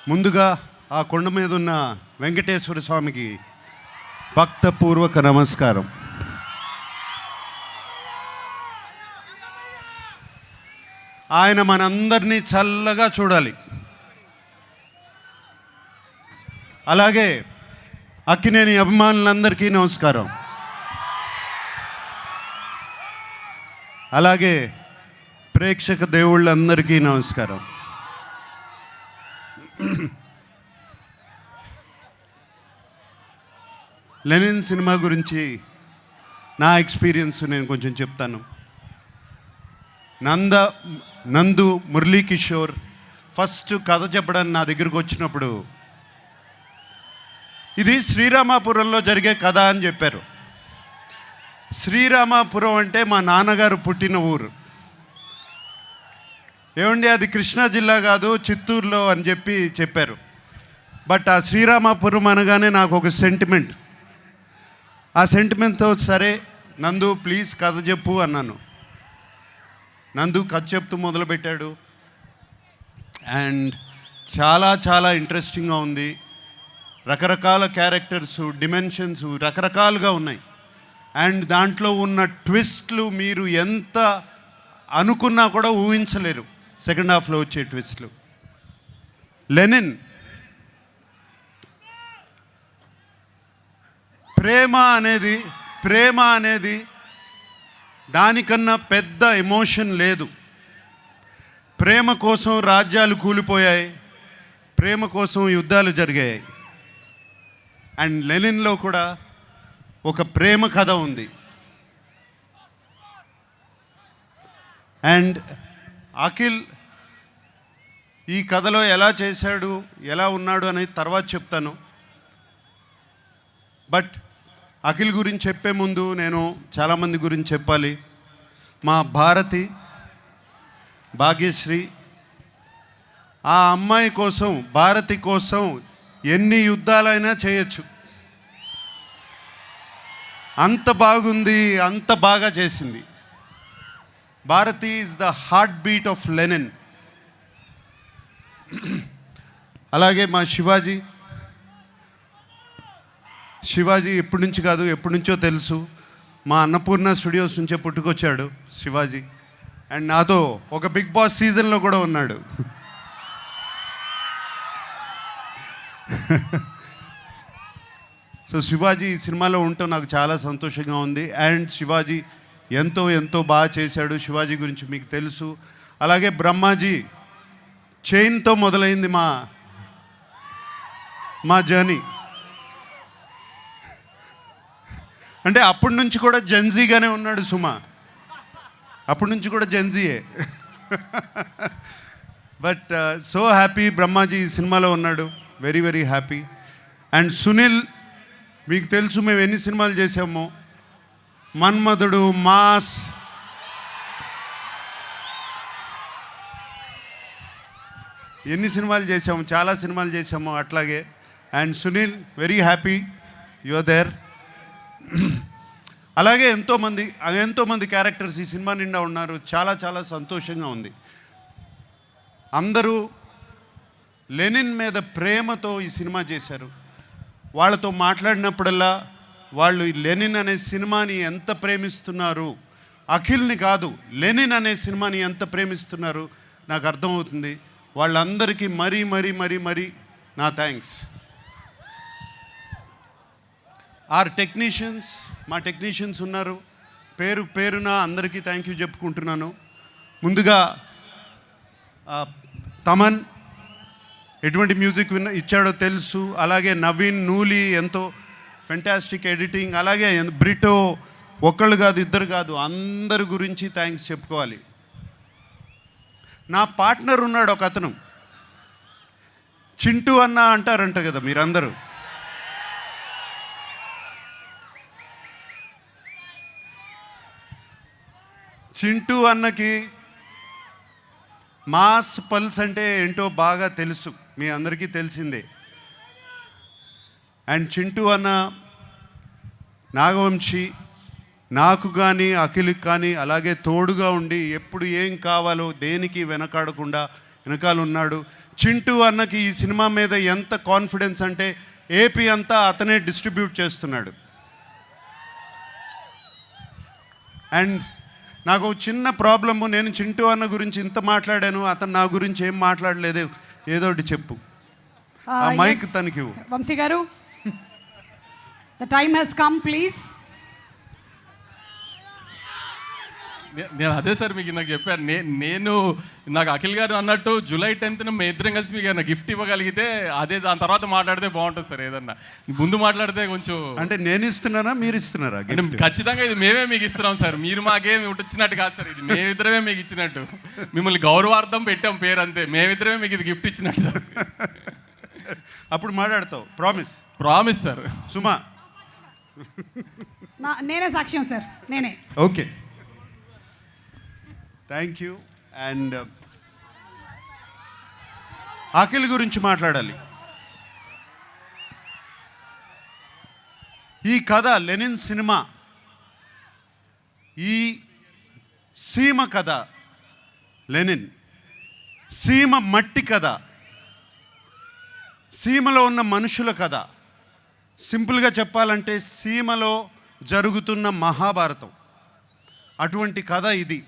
ముందుగా ఆ కొండ మీద ఉన్న వెంకటేశ్వర స్వామికి భక్తపూర్వక నమస్కారం. ఆయన మనందరినీ చల్లగా చూడాలి. అలాగే అక్కినేని అభిమానులందరికీ నమస్కారం. అలాగే ప్రేక్షక దేవుళ్ళందరికీ నమస్కారం. లెనిన్ సినిమా గురించి నా ఎక్స్పీరియన్స్ నేను కొంచెం చెప్తాను. నందు మురళీకిషోర్ ఫస్ట్ కథ చెప్పడానికి నా దగ్గరకు వచ్చినప్పుడు ఇది శ్రీరామాపురంలో జరిగే కథ అని చెప్పారు. శ్రీరామాపురం అంటే మా నాన్నగారు పుట్టిన ఊరు. ఏమండి అది కృష్ణా జిల్లా కాదు, చిత్తూరులో అని చెప్పారు. బట్ ఆ శ్రీరామాపురం అనగానే నాకు ఒక సెంటిమెంట్. ఆ సెంటిమెంట్తో సరే నందు ప్లీజ్ కథ చెప్పు అన్నాను. నందు కథ చెప్తూ మొదలుపెట్టాడు. అండ్ చాలా చాలా ఇంట్రెస్టింగ్గా ఉంది. రకరకాల క్యారెక్టర్స్, డిమెన్షన్స్ రకరకాలుగా ఉన్నాయి. అండ్ దాంట్లో ఉన్న ట్విస్ట్లు మీరు ఎంత అనుకున్నా కూడా ఊహించలేరు. సెకండ్ హాఫ్లో వచ్చే ట్విస్ట్లు. లెనిన్ ప్రేమ అనేది దానికన్నా పెద్ద ఎమోషన్ లేదు. ప్రేమ కోసం రాజ్యాలు కూలిపోయాయి, ప్రేమ కోసం యుద్ధాలు జరిగాయి. అండ్ లెనిన్లో కూడా ఒక ప్రేమ కథ ఉంది. అండ్ అఖిల్ ఈ కథలో ఎలా చేశాడు, ఎలా ఉన్నాడు అనేది తర్వాత చెప్తాను. బట్ అఖిల్ గురించి చెప్పే ముందు నేను చాలామంది గురించి చెప్పాలి. మా భాగ్యశ్రీ, ఆ అమ్మాయి కోసం, భారతి కోసం ఎన్ని యుద్ధాలైనా చేయొచ్చు. అంత బాగుంది, అంత బాగా చేసింది. Bharathi is the heartbeat of Lenin. అలాగే మా శివాజీ ఎప్పటి నుంచి కాదు, ఎప్పటి నుంచో తెలుసు. మా అన్నపూర్ణ స్టూడియోస్ నుంచే పుట్టుకొచ్చాడు శివాజీ. అండ్ నాతో ఒక బిగ్ బాస్ సీజన్లో కూడా ఉన్నాడు. సో శివాజీ ఈ సినిమాలో ఉండటం నాకు చాలా సంతోషంగా ఉంది. అండ్ శివాజీ ఎంతో ఎంతో బాగా చేశాడు. శివాజీ గురించి మీకు తెలుసు. అలాగే బ్రహ్మాజీ చైన్తో మొదలైంది మా జర్నీ. అంటే అప్పటి నుంచి కూడా జెన్జీగానే ఉన్నాడు సుమా. అప్పటి నుంచి కూడా జెన్జీయే. బట్ సో హ్యాపీ బ్రహ్మాజీ ఈ సినిమాలో ఉన్నాడు. Very very happy. And Sunil మీకు తెలుసు మేము ఎన్ని సినిమాలు చేసామో. మన్మధుడు, మాస్, ఎన్ని సినిమాలు చేసాము, చాలా సినిమాలు చేసాము అట్లాగే. And Sunil very happy you are there. అలాగే ఎంతోమంది క్యారెక్టర్స్ ఈ సినిమా నిండా ఉన్నారు. చాలా చాలా సంతోషంగా ఉంది. అందరూ లెనిన్ మీద ప్రేమతో ఈ సినిమా చేశారు. వాళ్ళతో మాట్లాడినప్పుడల్లా వాళ్ళు లెనిన్ అనే సినిమాని ఎంత ప్రేమిస్తున్నారు, అఖిల్ని కాదు లెనిన్ అనే సినిమాని ఎంత ప్రేమిస్తున్నారు నాకు అర్థమవుతుంది. వాళ్ళందరికీ మరీ మరీ మరీ మరీ నా థ్యాంక్స్. మా టెక్నీషియన్స్ ఉన్నారు. పేరున అందరికీ థ్యాంక్ యూ చెప్పుకుంటున్నాను. ముందుగా తమన్ ఎటువంటి మ్యూజిక్ ఇచ్చాడో తెలుసు. అలాగే నవీన్, నూలి ఎంతో ఫెంటాస్టిక్ ఎడిటింగ్. అలాగే బ్రిటో ఒక్కళ్ళు కాదు, ఇద్దరు కాదు, అందరి గురించి థ్యాంక్స్ చెప్పుకోవాలి. నా పార్ట్నర్ ఉన్నాడు ఒక అతను, చింటూ అన్న అంటారంట కదా మీరందరూ. చింటూ అన్నకి మాస్ పల్స్ అంటే ఏంటో బాగా తెలుసు, మీ అందరికీ తెలిసిందే. అండ్ చింటూ అన్న, నాగవంశీ నాకు కానీ అఖిల్కి కానీ అలాగే తోడుగా ఉండి ఎప్పుడు ఏం కావాలో దేనికి వెనకాడకుండా వెనకాల ఉన్నాడు. చింటూ అన్నకి ఈ సినిమా మీద ఎంత కాన్ఫిడెన్స్ అంటే ఏపీ అంతా అతనే డిస్ట్రిబ్యూట్ చేస్తున్నాడు. అండ్ నాకు చిన్న ప్రాబ్లము, నేను చింటూ అన్న గురించి ఇంత మాట్లాడాను, అతను నా గురించి ఏం మాట్లాడలేదు, ఏదో ఒకటి చెప్పు. ఆ మైక్ తనకి ఇవ్వు. వంశీ గారు, the time has come please. నేను అదే సార్ మీకు నాకు చెప్పాను, నేను నాకు అఖిల్ గారు అన్నట్టు జూలై 10th మేము ఇద్దరం కలిసి మీకు ఏదైనా గిఫ్ట్ ఇవ్వగలిగితే అదే, దాని తర్వాత మాట్లాడితే బాగుంటుంది సార్. ఏదన్నా ముందు మాట్లాడితే కొంచెం, అంటే నేను ఇస్తున్నానా మీరు ఇస్తున్నారా? ఖచ్చితంగా ఇది మేమే మీకు ఇస్తున్నాం సార్, మీరు మాకేమి ఇచ్చినట్టు కాదు సార్, ఇది మేమిద్దరమే మీకు ఇచ్చినట్టు, మిమ్మల్ని గౌరవార్థం పెట్టాం పేరు అంతే, మేమిద్దరమే మీకు ఇది గిఫ్ట్ ఇచ్చినట్టు సార్. అప్పుడు మాట్లాడతావు, ప్రామిస్. Promise sir. సుమా, నేనే సాక్ష్యం సార్, నేనే. Okay, thank you. And Akhil గురించి మాట్లాడాలి. ఈ కథ లెనిన్ సినిమా, ఈ సీమ కథ, లెనిన్ సీమ మట్టి కథ, సీమలో ఉన్న మనుషుల కథ. సింపుల్గా చెప్పాలంటే సీమలో జరుగుతున్న మహాభారతం, అటువంటి కథ ఇది.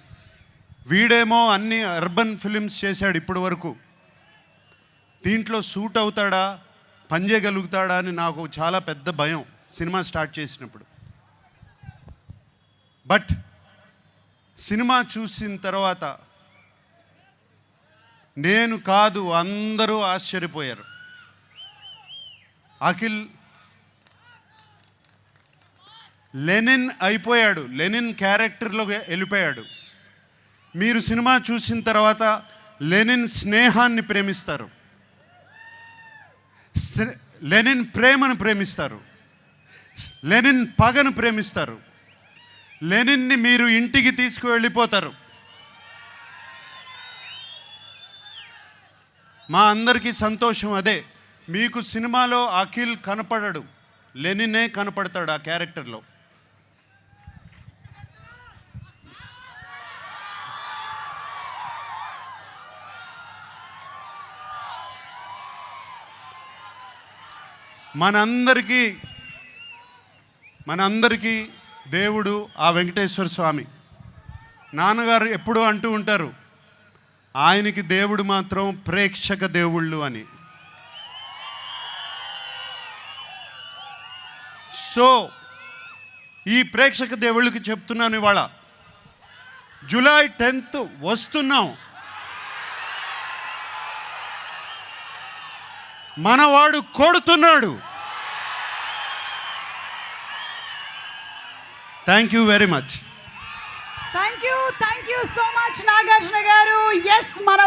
వీడేమో అన్ని అర్బన్ ఫిలిమ్స్ చేశాడు ఇప్పటి వరకు, దీంట్లో సూట్ అవుతాడా, పనిచేయగలుగుతాడా అని నాకు చాలా పెద్ద భయం సినిమా స్టార్ట్ చేసినప్పుడు. బట్ సినిమా చూసిన తర్వాత నేను కాదు అందరూ ఆశ్చర్యపోయారు. అఖిల్ లెనిన్ అయిపోయాడు, లెనిన్ క్యారెక్టర్లో వెళ్ళిపోయాడు. మీరు సినిమా చూసిన తర్వాత లెనిన్ స్నేహాన్ని ప్రేమిస్తారు, లెనిన్ ప్రేమను ప్రేమిస్తారు, లెనిన్ పగను ప్రేమిస్తారు, లెనిన్ని మీరు ఇంటికి తీసుకువెళ్ళిపోతారు. మా అందరికీ సంతోషం అదే. మీకు సినిమాలో అఖిల్ కనపడడు, లెనినే కనపడతాడు ఆ క్యారెక్టర్లో. మనందరికీ దేవుడు ఆ వెంకటేశ్వర స్వామి. నాన్నగారు ఎప్పుడూ అంటూ ఉంటారు, ఆయనకి దేవుడు మాత్రం ప్రేక్షక దేవుళ్ళు అని. సో ఈ ప్రేక్షక దేవుళ్ళకి చెప్తున్నాను, ఇవాళ జూలై 10th వస్తున్నాం, మనవాడు కొడుతున్నాడు. Thank you very much. Thank you so much Nagarjuna గారు. ఎస్, మన